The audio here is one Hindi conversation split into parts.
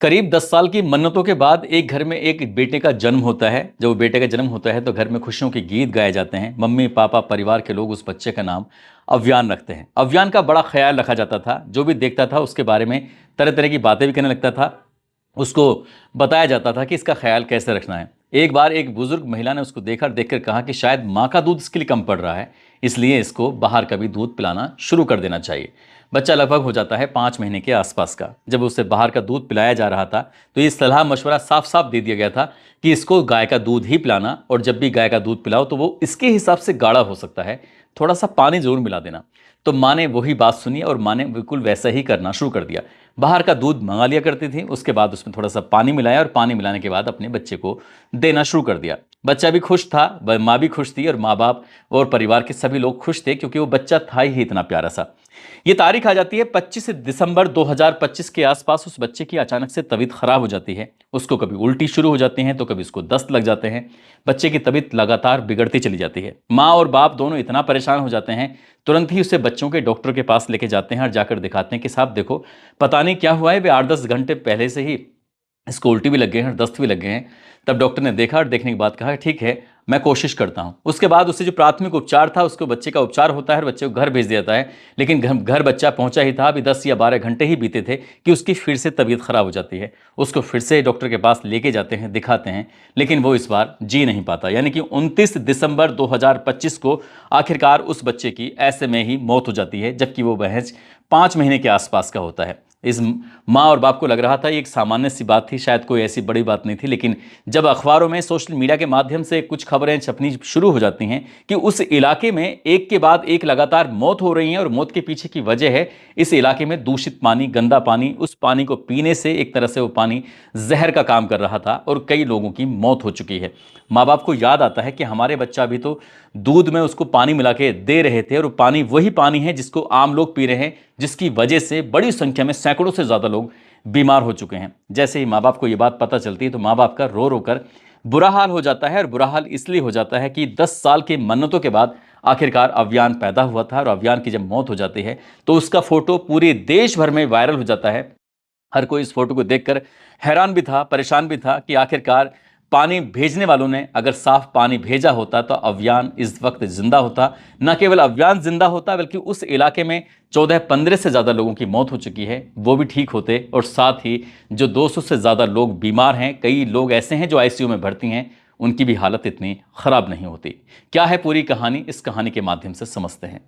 करीब 10 साल की मन्नतों के बाद एक घर में एक बेटे का जन्म होता है। जब वो बेटे का जन्म होता है तो घर में खुशियों के गीत गाए जाते हैं। मम्मी पापा परिवार के लोग उस बच्चे का नाम अव्यान रखते हैं। अव्यान का बड़ा ख्याल रखा जाता था। जो भी देखता था उसके बारे में तरह तरह की बातें भी करने लगता था। उसको बताया जाता था कि इसका ख्याल कैसे रखना है। एक बार एक बुजुर्ग महिला ने उसको देखा और देखकर कहा कि शायद माँ का दूध इसके लिए कम पड़ रहा है, इसलिए इसको बाहर का भी दूध पिलाना शुरू कर देना चाहिए। बच्चा लगभग हो जाता है 5 महीने के आसपास का। जब उसे बाहर का दूध पिलाया जा रहा था तो ये सलाह मशवरा साफ साफ दे दिया गया था कि इसको गाय का दूध ही पिलाना, और जब भी गाय का दूध पिलाओ तो वो इसके हिसाब से गाढ़ा हो सकता है, थोड़ा सा पानी जरूर मिला देना। तो माँ ने वही बात सुनी और माँ ने बिल्कुल वैसा ही करना शुरू कर दिया। बाहर का दूध मंगा लिया करती थी, उसके बाद उसमें थोड़ा सा पानी मिलाया और पानी मिलाने के बाद अपने बच्चे को देना शुरू कर दिया। बच्चा भी खुश था, माँ भी खुश थी और माँ बाप और परिवार के सभी लोग खुश थे, क्योंकि वो बच्चा था ही इतना प्यारा सा। ये तारीख आ जाती है 25 दिसंबर 2025 के आसपास। उस बच्चे की अचानक से तबीयत खराब हो जाती है। उसको कभी उल्टी शुरू हो जाती है तो कभी उसको दस्त लग जाते हैं। बच्चे की तबीयत लगातार बिगड़ती चली जाती है। माँ और बाप दोनों इतना परेशान हो जाते हैं, तुरंत ही उसे बच्चों के डॉक्टर के पास लेके जाते हैं और जाकर दिखाते हैं कि साहब देखो, पता नहीं क्या हुआ है, वे 8-10 घंटे पहले से ही इसको उल्टी भी लग गए हैं और दस्त भी लग गए हैं। तब डॉक्टर ने देखा और देखने के बाद कहा ठीक है, मैं कोशिश करता हूं। उसके बाद उससे जो प्राथमिक उपचार था, उसको बच्चे का उपचार होता है और बच्चे को घर भेज दिया जाता है। लेकिन घर बच्चा पहुंचा ही था, अभी 10 या 12 घंटे ही बीते थे कि उसकी फिर से तबीयत खराब हो जाती है। उसको फिर से डॉक्टर के पास लेके जाते हैं, दिखाते हैं, लेकिन वो इस बार जी नहीं पाता। यानी कि 29 दिसंबर 2025 को आखिरकार उस बच्चे की ऐसे में ही मौत हो जाती है, जबकि वो महज 5 महीने के आसपास का होता है। इस माँ और बाप को लग रहा था ये एक सामान्य सी बात थी, शायद कोई ऐसी बड़ी बात नहीं थी। लेकिन जब अखबारों में, सोशल मीडिया के माध्यम से कुछ खबरें छपनी शुरू हो जाती हैं कि उस इलाके में एक के बाद एक लगातार मौत हो रही है और मौत के पीछे की वजह है इस इलाके में दूषित पानी, गंदा पानी। उस पानी को पीने से एक तरह से वो पानी जहर का काम कर रहा था और कई लोगों की मौत हो चुकी है। माँ बाप को याद आता है कि हमारे बच्चा भी तो दूध में उसको पानी मिला के दे रहे थे, और पानी वही पानी है जिसको आम लोग पी रहे हैं, जिसकी वजह से बड़ी संख्या में सैकड़ों से ज़्यादा लोग बीमार हो चुके हैं। जैसे ही माँ बाप को ये बात पता चलती है तो माँ बाप का रो रो कर बुरा हाल हो जाता है। और बुरा हाल इसलिए हो जाता है कि 10 साल की मन्नतों के बाद आखिरकार अव्यान पैदा हुआ था, और अव्यान की जब मौत हो जाती है तो उसका फोटो पूरे देश भर में वायरल हो जाता है। हर कोई इस फोटो को देखकर हैरान भी था, परेशान भी था कि आखिरकार पानी भेजने वालों ने अगर साफ पानी भेजा होता तो अव्यान इस वक्त जिंदा होता। न केवल अव्यान जिंदा होता, बल्कि उस इलाके में 14-15 से ज़्यादा लोगों की मौत हो चुकी है, वो भी ठीक होते। और साथ ही जो 200 से ज़्यादा लोग बीमार हैं, कई लोग ऐसे हैं जो आईसीयू में भर्ती हैं, उनकी भी हालत इतनी ख़राब नहीं होती। क्या है पूरी कहानी, इस कहानी के माध्यम से समझते हैं।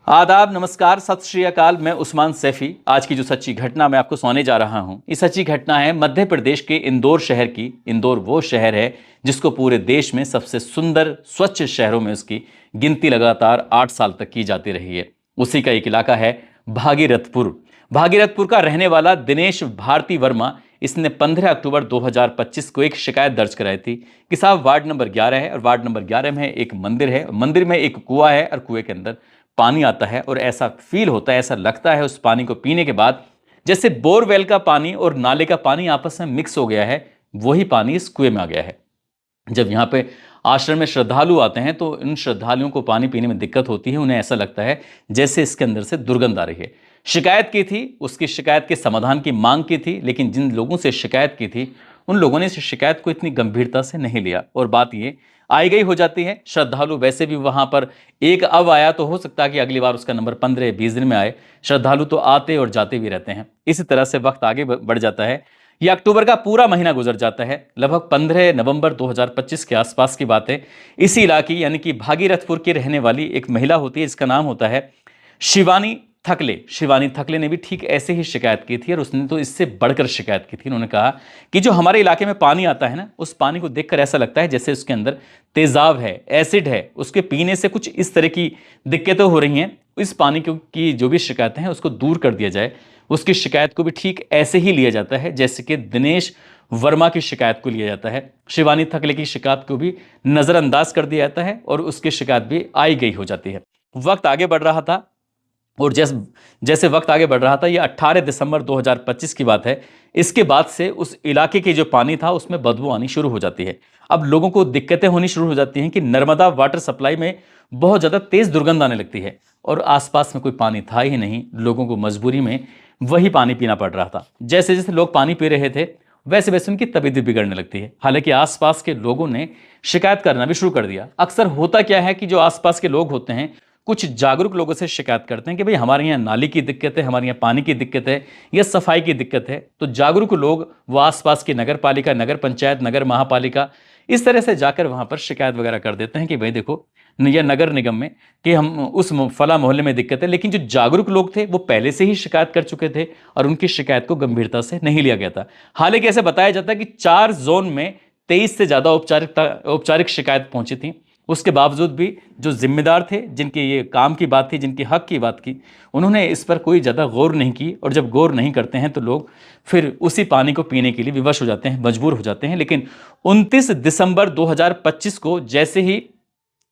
आदाब, नमस्कार, सत श्री अकाल। मैं उस्मान सैफी। आज की जो सच्ची घटना मैं आपको सुनाने जा रहा हूं, ये सच्ची घटना है मध्य प्रदेश के इंदौर शहर की। इंदौर वो शहर है जिसको पूरे देश में सबसे सुंदर स्वच्छ शहरों में उसकी गिनती लगातार 8 साल तक की जाती रही है। उसी का एक इलाका है भागीरथपुर। भागीरथपुर का रहने वाला दिनेश भारती वर्मा, इसने 15 अक्टूबर 2025 को एक शिकायत दर्ज कराई थी कि साहब वार्ड नंबर 11 है और वार्ड नंबर 11 में एक मंदिर है, मंदिर में एक कुआं है और कुएं के अंदर पानी आता है, और ऐसा फील होता है, ऐसा लगता है उस पानी को पीने के बाद जैसे बोरवेल का पानी और नाले का पानी आपस में मिक्स हो गया है, वही पानी इस कुएं में आ गया है। जब यहाँ पे आश्रम में श्रद्धालु आते हैं तो इन श्रद्धालुओं को पानी पीने में दिक्कत होती है। उन्हें ऐसा लगता है जैसे इसके अंदर से दुर्गंध आ रही है। शिकायत की थी, उसकी शिकायत के समाधान की मांग की थी, लेकिन जिन लोगों से शिकायत की थी उन लोगों ने इस शिकायत को इतनी गंभीरता से नहीं लिया, और बात ये आई गई हो जाती है। श्रद्धालु वैसे भी वहां पर एक अब आया तो हो सकता है कि अगली बार उसका नंबर 15-20 दिन में आए। श्रद्धालु तो आते और जाते भी रहते हैं। इसी तरह से वक्त आगे बढ़ जाता है। ये अक्टूबर का पूरा महीना गुजर जाता है। लगभग 15 नवंबर 2025 के आसपास की बात है। इसी इलाके यानी कि भागीरथपुर की रहने वाली एक महिला होती है जिसका नाम होता है शिवानी थकले। शिवानी थकले ने भी ठीक ऐसे ही शिकायत की थी, और उसने तो इससे बढ़कर शिकायत की थी। उन्होंने कहा कि जो हमारे इलाके में पानी आता है ना, उस पानी को देखकर ऐसा लगता है जैसे उसके अंदर तेजाब है, एसिड है, उसके पीने से कुछ इस तरह की दिक्कतें हो रही हैं। इस पानी की जो भी शिकायतें हैं उसको दूर कर दिया जाए। उसकी शिकायत को भी ठीक ऐसे ही लिया जाता है जैसे कि दिनेश वर्मा की शिकायत को लिया जाता है। शिवानी थकले की शिकायत को भी नज़रअंदाज कर दिया जाता है और उसकी शिकायत भी आई गई हो जाती है। वक्त आगे बढ़ रहा था, और जैसे वक्त आगे बढ़ रहा था, ये 18 दिसंबर 2025 की बात है। इसके बाद से उस इलाके के जो पानी था उसमें बदबू आनी शुरू हो जाती है। अब लोगों को दिक्कतें होनी शुरू हो जाती हैं कि नर्मदा वाटर सप्लाई में बहुत ज़्यादा तेज़ दुर्गंध आने लगती है, और आसपास में कोई पानी था ही नहीं। लोगों को मजबूरी में वही पानी पीना पड़ रहा था। जैसे जैसे लोग पानी पी रहे थे वैसे वैसे उनकी तबीयत भी बिगड़ने लगती है। हालांकि आसपास के लोगों ने शिकायत करना भी शुरू कर दिया। अक्सर होता क्या है कि जो आसपास के लोग होते हैं कुछ जागरूक लोगों से शिकायत करते हैं कि भाई हमारे यहाँ नाली की दिक्कत है, हमारे यहाँ पानी की दिक्कत है या सफाई की दिक्कत है। तो जागरूक लोग वो आसपास की नगर पालिका, नगर पंचायत, नगर महापालिका इस तरह से जाकर वहां पर शिकायत वगैरह कर देते हैं कि भाई देखो या नगर निगम में कि हम उस फला मोहल्ले में दिक्कत है। लेकिन जो जागरूक लोग थे वो पहले से ही शिकायत कर चुके थे और उनकी शिकायत को गंभीरता से नहीं लिया गया था। हालांकि ऐसे बताया जाता है कि 4 जोन में 23 से ज्यादा औपचारिक शिकायत पहुंची थी। उसके बावजूद भी जो जिम्मेदार थे, जिनके ये काम की बात थी, जिनकी हक की बात की, उन्होंने इस पर कोई ज़्यादा गौर नहीं की। और जब गौर नहीं करते हैं तो लोग फिर उसी पानी को पीने के लिए विवश हो जाते हैं, मजबूर हो जाते हैं। लेकिन 29 दिसंबर 2025 को जैसे ही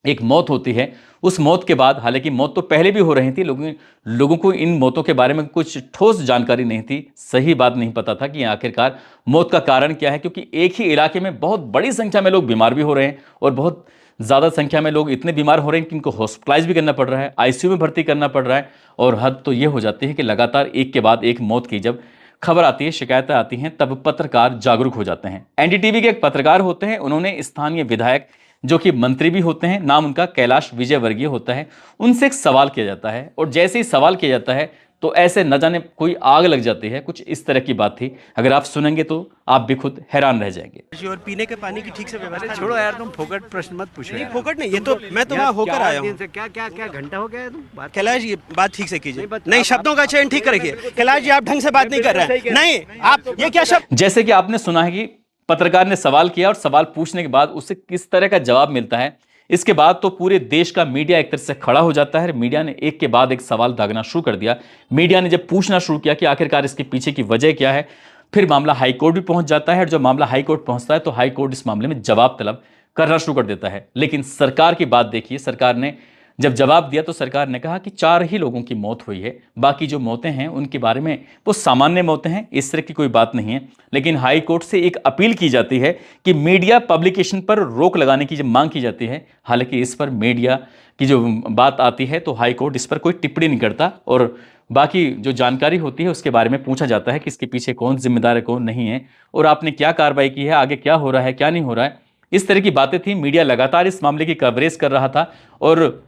एक मौत होती है, उस मौत के बाद, हालांकि मौत तो पहले भी हो रही थी, लोगों को इन मौतों के बारे में कुछ ठोस जानकारी नहीं थी, सही बात नहीं पता था कि आखिरकार मौत का कारण क्या है। क्योंकि एक ही इलाके में बहुत बड़ी संख्या में लोग बीमार भी हो रहे हैं और बहुत ज़्यादा संख्या में लोग इतने बीमार हो रहे हैं कि इनको हॉस्पिटलाइज भी करना पड़ रहा है, आईसीयू में भर्ती करना पड़ रहा है। और हद तो ये हो जाती है कि लगातार एक के बाद एक मौत की जब खबर आती है, शिकायतें आती हैं, तब पत्रकार जागरूक हो जाते हैं। एनडीटीवी के एक पत्रकार होते हैं, उन्होंने स्थानीय विधायक जो कि मंत्री भी होते हैं, नाम उनका कैलाश विजयवर्गीय होता है, उनसे एक सवाल किया जाता है। और जैसे ही सवाल किया जाता है तो ऐसे न जाने कोई आग लग जाती है, कुछ इस तरह की बात थी। अगर आप सुनेंगे तो आप भी खुद हैरान रह जाएंगे। और पीने के पानी की ठीक से व्यवस्था छोड़ो यार, तुम फोकट प्रश्न मत पूछो। नहीं, फोकट नहीं, ये तो मैं तो वहाँ होकर आया हूँ। क्या क्या क्या घंटा हो गया है तुम बात। कैलाश ये बात ठीक से कीजिए, नहीं शब्दों का चयन ठीक रखिए। कैलाश जी आप ढंग से बात नहीं कर रहे हैं। नहीं, आप ये क्या शब्द। जैसे कि आपने सुना है कि पत्रकार ने सवाल किया और सवाल पूछने के बाद उसे किस तरह का जवाब मिलता है, इसके बाद तो पूरे देश का मीडिया एक तरह से खड़ा हो जाता है। मीडिया ने एक के बाद एक सवाल दागना शुरू कर दिया। मीडिया ने जब पूछना शुरू किया कि आखिरकार इसके पीछे की वजह क्या है, फिर मामला हाईकोर्ट भी पहुंच जाता है। और जब मामला हाईकोर्ट पहुंचता है तो हाईकोर्ट इस मामले में जवाब तलब करना शुरू कर देता है। लेकिन सरकार की बात देखिए, सरकार ने जब जवाब दिया तो सरकार ने कहा कि 4 ही लोगों की मौत हुई है, बाकी जो मौतें हैं उनके बारे में वो सामान्य मौतें हैं, इस तरह की कोई बात नहीं है। लेकिन हाई कोर्ट से एक अपील की जाती है कि मीडिया पब्लिकेशन पर रोक लगाने की जब मांग की जाती है, हालांकि इस पर मीडिया की जो बात आती है तो हाई कोर्ट इस पर कोई टिप्पणी नहीं करता और बाकी जो जानकारी होती है उसके बारे में पूछा जाता है कि इसके पीछे कौन जिम्मेदार है, कौन नहीं है, और आपने क्या कार्रवाई की है, आगे क्या हो रहा है, क्या नहीं हो रहा है। इस तरह की बातें थी। मीडिया लगातार इस मामले की कवरेज कर रहा था और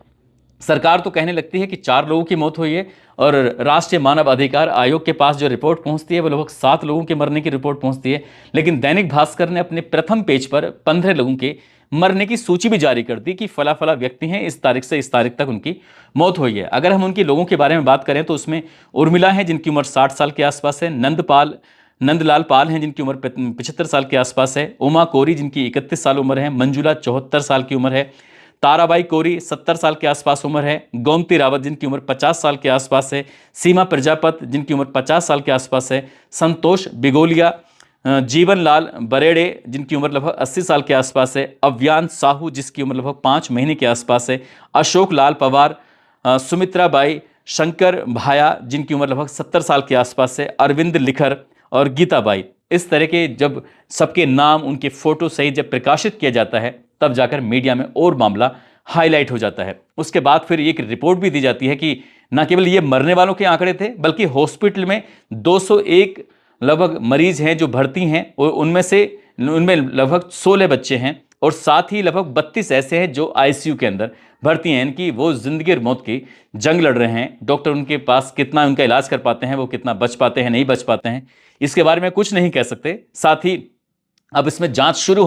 सरकार तो कहने लगती है कि 4 लोगों की मौत हुई है और राष्ट्रीय मानव अधिकार आयोग के पास जो रिपोर्ट पहुंचती है वो लगभग 7 लोगों के मरने की रिपोर्ट पहुंचती है। लेकिन दैनिक भास्कर ने अपने प्रथम पेज पर 15 लोगों के मरने की सूची भी जारी कर दी कि फला फला व्यक्ति हैं, इस तारीख से इस तारीख तक उनकी मौत हुई है। अगर हम उनके लोगों के बारे में बात करें तो उसमें उर्मिला है जिनकी उम्र 60 साल के आसपास है, नंदलाल पाल हैं जिनकी उम्र 75 साल के आसपास है, उमा कोरी जिनकी 31 साल उम्र है, मंजुला 74 साल की उम्र है, ताराबाई कोरी 70 साल के आसपास उम्र है, गोमती रावत जिनकी उम्र 50 साल के आसपास है, सीमा प्रजापत जिनकी उम्र 50 साल के आसपास है, संतोष बिगोलिया, जीवन लाल बरेड़े जिनकी उम्र लगभग 80 साल के आसपास है, अव्यान साहू जिसकी उम्र लगभग 5 महीने के आसपास है, अशोक लाल पवार, सुमित्रा बाई, शंकर भाया जिनकी उम्र लगभग 70 साल के आसपास है, अरविंद लिखर और गीता बाई। इस तरह के जब सबके नाम, उनके फोटो सहित जब प्रकाशित किया जाता है तब जाकर मीडिया में और मामला हाईलाइट हो जाता है। उसके बाद फिर एक रिपोर्ट भी दी जाती है कि न केवल ये मरने वालों के आंकड़े थे बल्कि हॉस्पिटल में 201 लगभग मरीज हैं जो भर्ती हैं और उनमें लगभग 16 बच्चे हैं और साथ ही लगभग 32 ऐसे हैं जो आईसीयू के अंदर भर्ती हैं। इनकी वो जिंदगी और मौत की जंग लड़ रहे हैं। डॉक्टर उनके पास कितना उनका इलाज कर पाते हैं, वो कितना बच पाते हैं, नहीं बच पाते हैं, इसके बारे में कुछ नहीं कह सकते। साथ ही अब इसमें जांच शुरू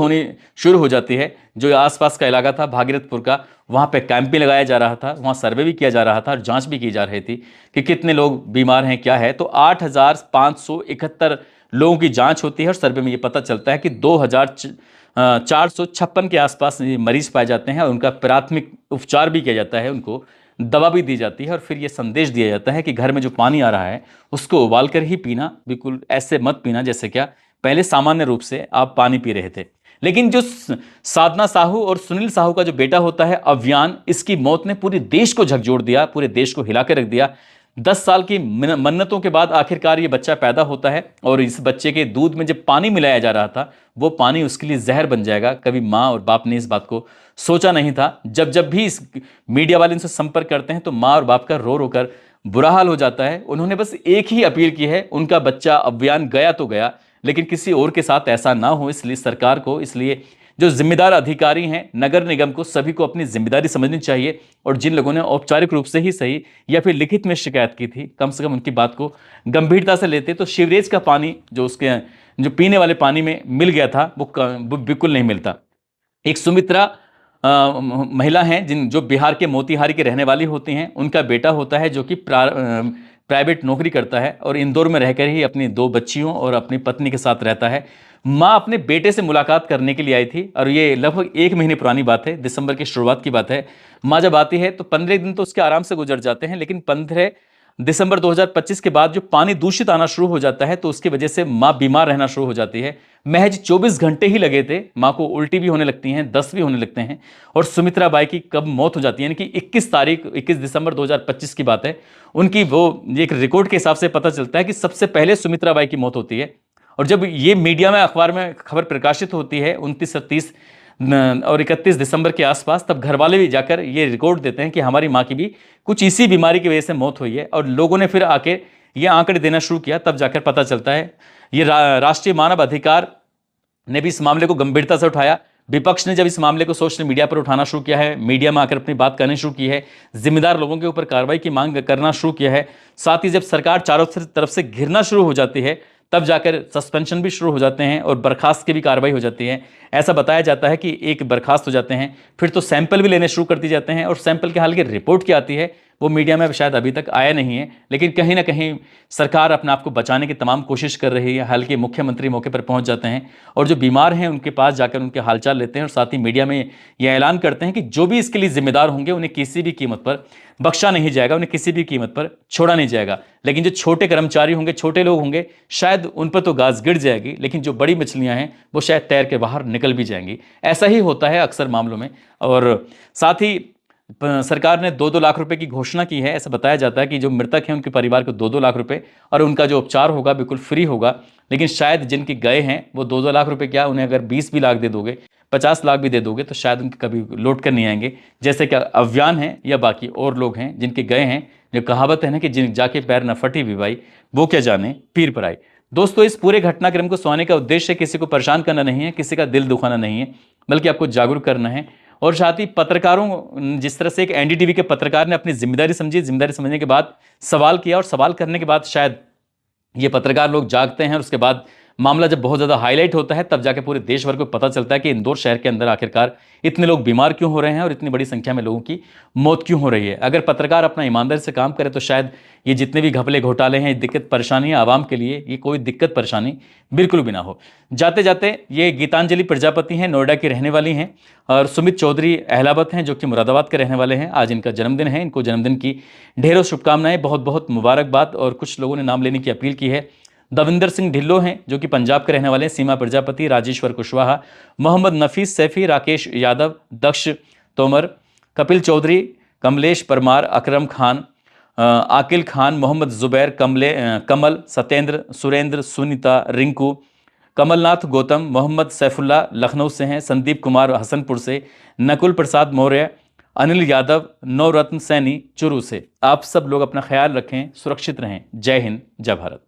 हो जाती है। जो आसपास का इलाका था भागीरथपुर का, वहाँ पे कैंप भी लगाया जा रहा था, वहाँ सर्वे भी किया जा रहा था और जांच भी की जा रही थी कि कितने लोग बीमार हैं, क्या है। तो 8,571 लोगों की जांच होती है और सर्वे में ये पता चलता है कि 2,456 के आसपास मरीज पाए जाते हैं और उनका प्राथमिक उपचार भी किया जाता है, उनको दवा भी दी जाती है और फिर ये संदेश दिया जाता है कि घर में जो पानी आ रहा है उसको उबाल कर ही पीना, बिल्कुल ऐसे मत पीना जैसे क्या पहले सामान्य रूप से आप पानी पी रहे थे। लेकिन जो साधना साहू और सुनील साहू का जो बेटा होता है अव्यान, इसकी मौत ने पूरे देश को झकझोर दिया, पूरे देश को हिला के रख दिया। 10 साल की मन्नतों के बाद आखिरकार ये बच्चा पैदा होता है और इस बच्चे के दूध में जब पानी मिलाया जा रहा था वो पानी उसके लिए जहर बन जाएगा। कभी माँ और बाप ने इस बात को सोचा नहीं था। जब भी इस मीडिया वाले इनसे संपर्क करते हैं तो माँ और बाप का रो रो कर बुरा हाल हो जाता है। उन्होंने बस एक ही अपील की है, उनका बच्चा अव्यान गया तो गया, लेकिन किसी और के साथ ऐसा ना हो, इसलिए सरकार को, इसलिए जो जिम्मेदार अधिकारी हैं नगर निगम को, सभी को अपनी जिम्मेदारी समझनी चाहिए और जिन लोगों ने औपचारिक रूप से ही सही या फिर लिखित में शिकायत की थी, कम से कम उनकी बात को गंभीरता से लेते तो सीवरेज का पानी जो उसके जो पीने वाले पानी में मिल गया था वो बिल्कुल नहीं मिलता। एक सुमित्रा महिला हैं जो बिहार के मोतिहारी के रहने वाली होती हैं, उनका बेटा होता है जो कि प्राइवेट नौकरी करता है और इंदौर में रहकर ही अपनी 2 बच्चियों और अपनी पत्नी के साथ रहता है। माँ अपने बेटे से मुलाकात करने के लिए आई थी और ये लगभग 1 महीने पुरानी बात है, दिसंबर की शुरुआत की बात है। माँ जब आती है तो 15 दिन तो उसके आराम से गुजर जाते हैं, लेकिन 15 दिसंबर 2025 के बाद जो पानी दूषित आना शुरू हो जाता है तो उसकी वजह से माँ बीमार रहना शुरू हो जाती है। महज 24 घंटे ही लगे थे, माँ को उल्टी भी होने लगती हैं, दस्त भी होने लगते हैं और सुमित्रा बाई की कब मौत हो जाती है, यानी कि 21 दिसंबर 2025 की बात है। उनकी वो एक रिकॉर्ड के हिसाब से पता चलता है कि सबसे पहले सुमित्रा बाई की मौत होती है। और जब ये मीडिया में, अखबार में खबर प्रकाशित होती है 29, 30 और 31 दिसंबर के आसपास, तब घर वाले भी जाकर ये रिकॉर्ड देते हैं कि हमारी माँ की भी कुछ इसी बीमारी की वजह से मौत हुई है। और लोगों ने फिर आके ये आंकड़े देना शुरू किया, तब जाकर पता चलता है। ये राष्ट्रीय मानव अधिकार ने भी इस मामले को गंभीरता से उठाया। विपक्ष ने जब इस मामले को सोशल मीडिया पर उठाना शुरू किया है, मीडिया में आकर अपनी बात करनी शुरू की है, जिम्मेदार लोगों के ऊपर कार्रवाई की मांग करना शुरू किया है, साथ ही जब सरकार चारों तरफ से घिरना शुरू हो जाती है, तब जाकर सस्पेंशन भी शुरू हो जाते हैं और बर्खास्त की भी कार्रवाई हो जाती है। ऐसा बताया जाता है कि एक बर्खास्त हो जाते हैं, फिर तो सैंपल भी लेने शुरू कर दिए जाते हैं और सैंपल के हाल की रिपोर्ट क्या आती है वो मीडिया में शायद अभी तक आया नहीं है, लेकिन कहीं ना कहीं सरकार अपने आप को बचाने की तमाम कोशिश कर रही है। हालांकि मुख्यमंत्री मौके पर पहुंच जाते हैं और जो बीमार हैं उनके पास जाकर उनके हालचाल लेते हैं और साथ ही मीडिया में यह ऐलान करते हैं कि जो भी इसके लिए जिम्मेदार होंगे उन्हें किसी भी कीमत पर बख्शा नहीं जाएगा, उन्हें किसी भी कीमत पर छोड़ा नहीं जाएगा। लेकिन जो छोटे कर्मचारी होंगे, छोटे लोग होंगे, शायद उन पर तो गाज गिर जाएगी, लेकिन जो बड़ी मछलियां हैं वो शायद तैर के बाहर निकल भी जाएंगी। ऐसा ही होता है अक्सर मामलों में। और साथ ही सरकार ने 2-2 लाख रुपए की घोषणा की है। ऐसा बताया जाता है कि जो मृतक हैं उनके परिवार को 2-2 लाख रुपए और उनका जो उपचार होगा बिल्कुल फ्री होगा। लेकिन शायद जिनके गए हैं वो 2-2 लाख रुपए क्या, उन्हें अगर 20 भी लाख दे दोगे, 50 लाख भी दे दोगे तो शायद उनके कभी लौट कर नहीं आएंगे। जैसे कि अव्यान है या बाकी और लोग हैं जिनके गए हैं। जो कहावत है ना कि जिन जाके पैर न फटी भी भाई, वो क्या जाने पीर पर आई। दोस्तों, इस पूरे घटनाक्रम को सुनाने का उद्देश्य किसी को परेशान करना नहीं है, किसी का दिल दुखाना नहीं है, बल्कि आपको जागरूक करना है। और साथ ही पत्रकारों, जिस तरह से एक एनडीटीवी के पत्रकार ने अपनी जिम्मेदारी समझी, जिम्मेदारी समझने के बाद सवाल किया और सवाल करने के बाद शायद ये पत्रकार लोग जागते हैं और उसके बाद मामला जब बहुत ज़्यादा हाईलाइट होता है तब जाके पूरे देश भर को पता चलता है कि इंदौर शहर के अंदर आखिरकार इतने लोग बीमार क्यों हो रहे हैं और इतनी बड़ी संख्या में लोगों की मौत क्यों हो रही है। अगर पत्रकार अपना ईमानदारी से काम करे तो शायद ये जितने भी घपले घोटाले हैं, दिक्कत परेशानियां आवाम के लिए, ये कोई दिक्कत परेशानी बिल्कुल भी ना हो। जाते जाते ये गीतांजलि प्रजापति हैं, नोएडा की रहने वाली हैं, और सुमित चौधरी अहलावत हैं जो कि मुरादाबाद के रहने वाले हैं। आज इनका जन्मदिन है, इनको जन्मदिन की ढेरों शुभकामनाएं, बहुत बहुत मुबारकबाद। और कुछ लोगों ने नाम लेने की अपील की है। दविंदर सिंह ढिल्लो हैं जो कि पंजाब के रहने वाले हैं, सीमा प्रजापति, राजेश्वर कुशवाहा, मोहम्मद नफीस सैफी, राकेश यादव, दक्ष तोमर, कपिल चौधरी, कमलेश परमार, अकरम खान, आकिल खान, मोहम्मद जुबैर, कमल, सत्येंद्र, सुरेंद्र, सुनीता, रिंकू, कमलनाथ गौतम, मोहम्मद सैफुल्ला लखनऊ से हैं, संदीप कुमार हसनपुर से, नकुल प्रसाद मौर्य, अनिल यादव, नवरत्न सैनी चुरू से। आप सब लोग अपना ख्याल रखें, सुरक्षित रहें। जय हिंद, जय भारत।